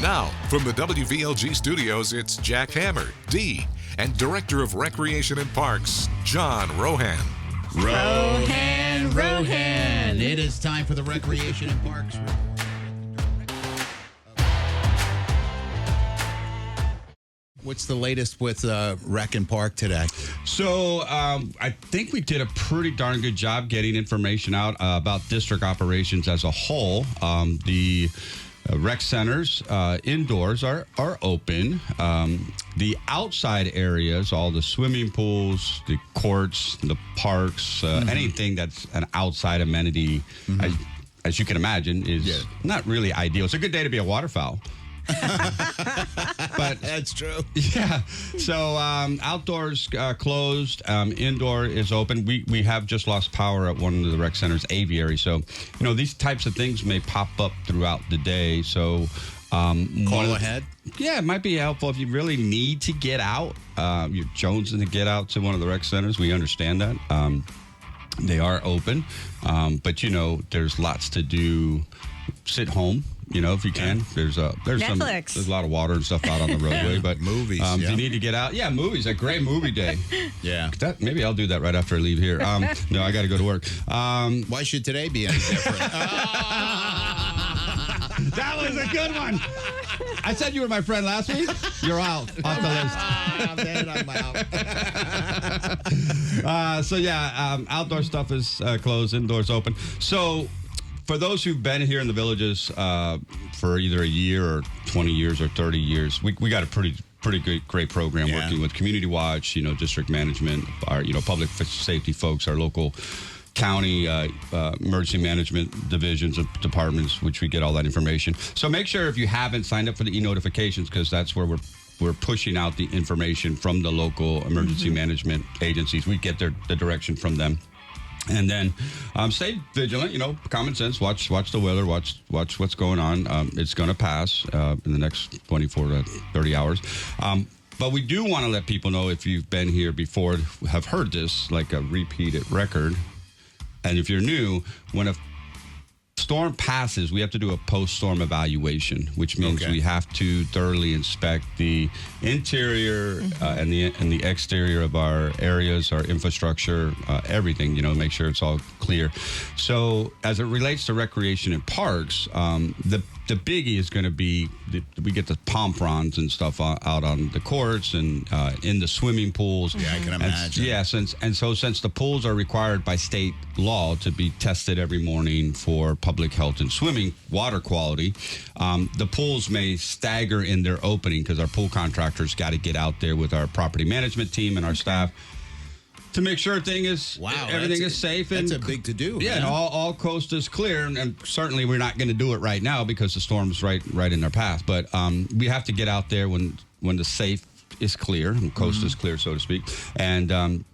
Now, from the WVLG studios, it's Jack Hammer, D, and Director of Recreation and Parks, John Rohan. Rohan. It is time for the Recreation and Parks Report. What's the latest with Rec and Park today? So I think we did a pretty darn good job getting information out about district operations as a whole. The rec centers indoors are open. The outside areas, all the swimming pools, the courts, the parks, anything that's an outside amenity, as you can imagine, is not really ideal. It's a good day to be a waterfowl. But that's true. Yeah. So outdoors closed, indoor is open. We have just lost power at one of the rec centers, aviary. So, these types of things may pop up throughout the day. So call ahead. Yeah, it might be helpful if you really need to get out. You're jonesing to get out to one of the rec centers. We understand that. They are open. But, there's lots to do. Sit home. If you can, there's Netflix. There's a lot of water and stuff out on the roadway, but movies. If you need to get out, movies, a great movie day. Yeah, maybe I'll do that right after I leave here. No, I got to go to work. Why should today be any different? That was a good one. I said you were my friend last week. You're out off the list. Man, I'm out. Outdoor stuff is closed, indoors open. So, for those who've been here in the villages for either a year or 20 years or 30 years, we got a pretty great program working with Community Watch, district management, our public safety folks, our local county emergency management divisions of departments, which we get all that information. So make sure if you haven't signed up for the e-notifications, because that's where we're pushing out the information from the local emergency management agencies. We get the direction from them. And then stay vigilant, common sense, watch the weather, watch what's going on. It's going to pass in the next 24 to 30 hours. But we do want to let people know, if you've been here before, have heard this, like a repeated record. And if you're new, when a storm passes, we have to do a post-storm evaluation, which means we have to thoroughly inspect the interior and the exterior of our areas, our infrastructure, everything, make sure it's all clear. So as it relates to recreation and parks, the biggie is going to be we get the pomprons and stuff out on the courts and in the swimming pools. Yeah, I can imagine. Since the pools are required by state law to be tested every morning for public health and swimming water quality, the pools may stagger in their opening because our pool contractors got to get out there with our property management team and our staff to make sure everything is safe. That's a big to do. Yeah, and all coast is clear, and certainly we're not going to do it right now because the storm's right in our path. But we have to get out there when the safe is clear, and coast is clear, so to speak. And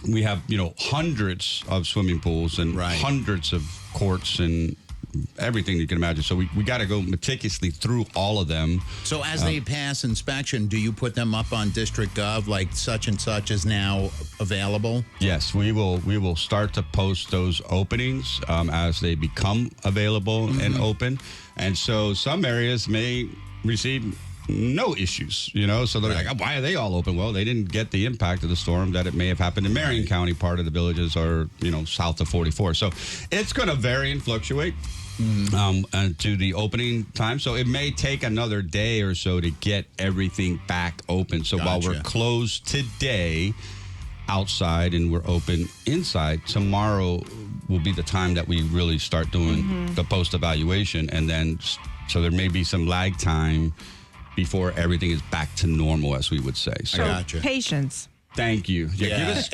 we have hundreds of swimming pools and hundreds of courts and everything you can imagine. So we got to go meticulously through all of them. So as they pass inspection, do you put them up on District Gov, like such and such is now available? Yes, we will start to post those openings as they become available and open. And so some areas may receive no issues, so they're like, why are they all open? Well, they didn't get the impact of the storm that it may have happened in Marion County, part of the villages, or south of 44. So it's going to vary and fluctuate to the opening time. So it may take another day or so to get everything back open. So while we're closed today outside and we're open inside, tomorrow will be the time that we really start doing the post evaluation, and then so there may be some lag time before everything is back to normal, as we would say. So patience. Thank you. Give us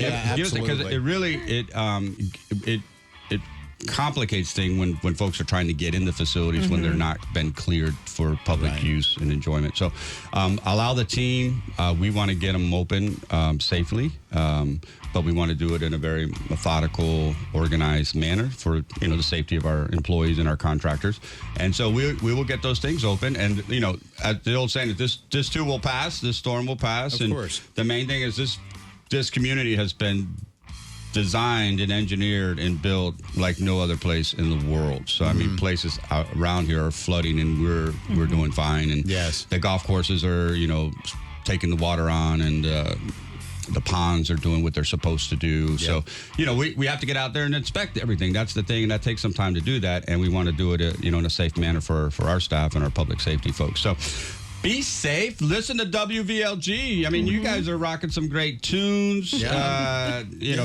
because it really it complicates things when folks are trying to get in the facilities when they're not been cleared for public use and enjoyment. So allow the team. We want to get them open safely, but we want to do it in a very methodical, organized manner for the safety of our employees and our contractors. And so we will get those things open. And at the old saying that this too will pass, this storm will pass. Of course. The main thing is this community has been designed and engineered and built like no other place in the world. So I mean, places around here are flooding, and we're doing fine. And Yes. the golf courses are taking the water on, and the ponds are doing what they're supposed to do. So we have to get out there and inspect everything. That's the thing, and that takes some time to do that. And we want to do it in a safe manner for our staff and our public safety folks. So. Be safe. Listen to WVLG. I mean, you guys are rocking some great tunes. Yeah.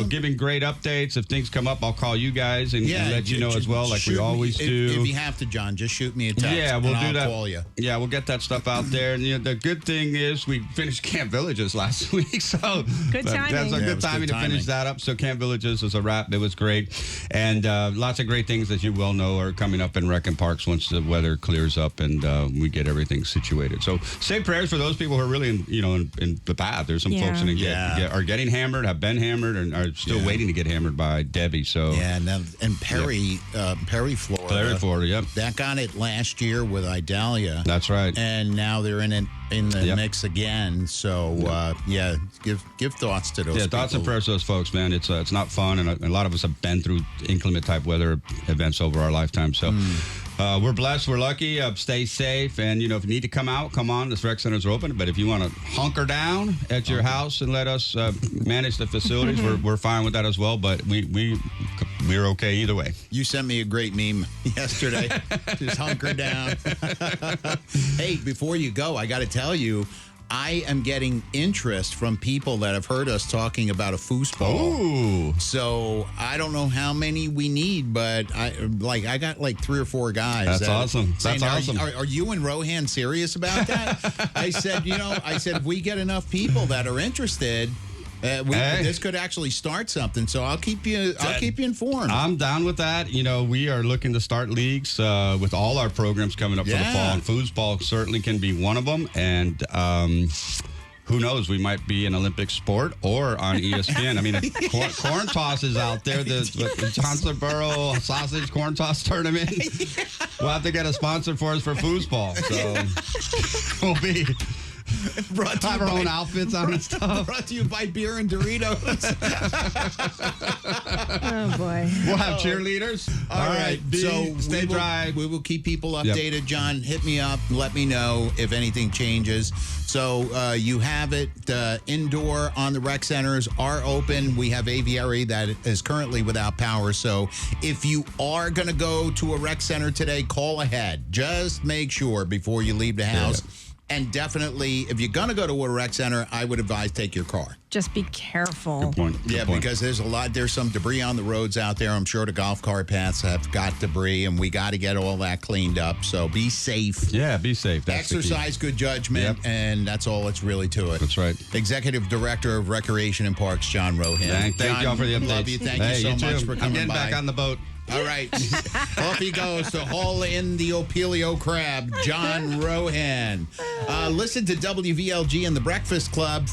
Giving great updates. If things come up, I'll call you guys and let you know as well, like we always do. If you have to, John, just shoot me a text. Yeah, we'll and do I'll that. Call you. Yeah, we'll get that stuff out there. And the good thing is we finished Camp Villages last week, so Good timing. that's a Yeah, it good was timing good to finish timing. that up. So Camp Villages is a wrap. It was great, and lots of great things, as you well know, are coming up in Rec and Parks once the weather clears up and we get everything situated. So say prayers for those people who are really in the path. There's some folks that are getting hammered, have been hammered, and are still waiting to get hammered by Debbie. So Yeah, and Perry, Florida. Perry, Florida. Yep, That got it last year with Idalia. that's right. And now they're in the mix again. So give thoughts to those. Yeah, people. thoughts and prayers to those folks, man. It's not fun, and a lot of us have been through inclement type weather events over our lifetime. So we're blessed, we're lucky. Stay safe, and if you need to come out, come on. The rec centers are open. But if you want to hunker down at your house and let us manage the facilities, we're fine with that as well. But we're okay either way. You sent me a great meme yesterday. Just hunker down. Hey, before you go, I got to tell you, I am getting interest from people that have heard us talking about a foosball. Ooh. So I don't know how many we need, but I got 3 or 4 guys. That's that awesome. saying, That's awesome. Are you and Rohan serious about that? I said, if we get enough people that are interested, this could actually start something. So I'll keep you informed. I'm down with that. We are looking to start leagues with all our programs coming up for the fall, and foosball certainly can be one of them. And who knows? We might be an Olympic sport or on ESPN. I mean, corn toss is out there. The Johnsonboro sausage corn toss tournament. We'll have to get a sponsor for us for foosball. So we'll be. Have our own outfits on and stuff. Brought to you by Beer and Doritos. Oh, boy. We'll have cheerleaders. All right. So stay dry. We will keep people updated. John, hit me up. Let me know if anything changes. So you have it. Indoor on the rec centers are open. We have aviary that is currently without power. So if you are going to go to a rec center today, call ahead. Just make sure before you leave the house. And definitely, if you're going to go to a rec center, I would advise take your car. Just be careful. Good point. Good point. Because there's some debris on the roads out there. I'm sure the golf cart paths have got debris, and we got to get all that cleaned up. So be safe. Yeah, be safe. That's the key. Exercise good judgment, and that's all that's really to it. That's right. Executive Director of Recreation and Parks, John Rohan. Thank y'all for the updates. Love you. Thank you so much for coming I'm getting by. back on the boat. All right. Off he goes to haul in the Opelio crab, John Rohan. Listen to WVLG and the Breakfast Club.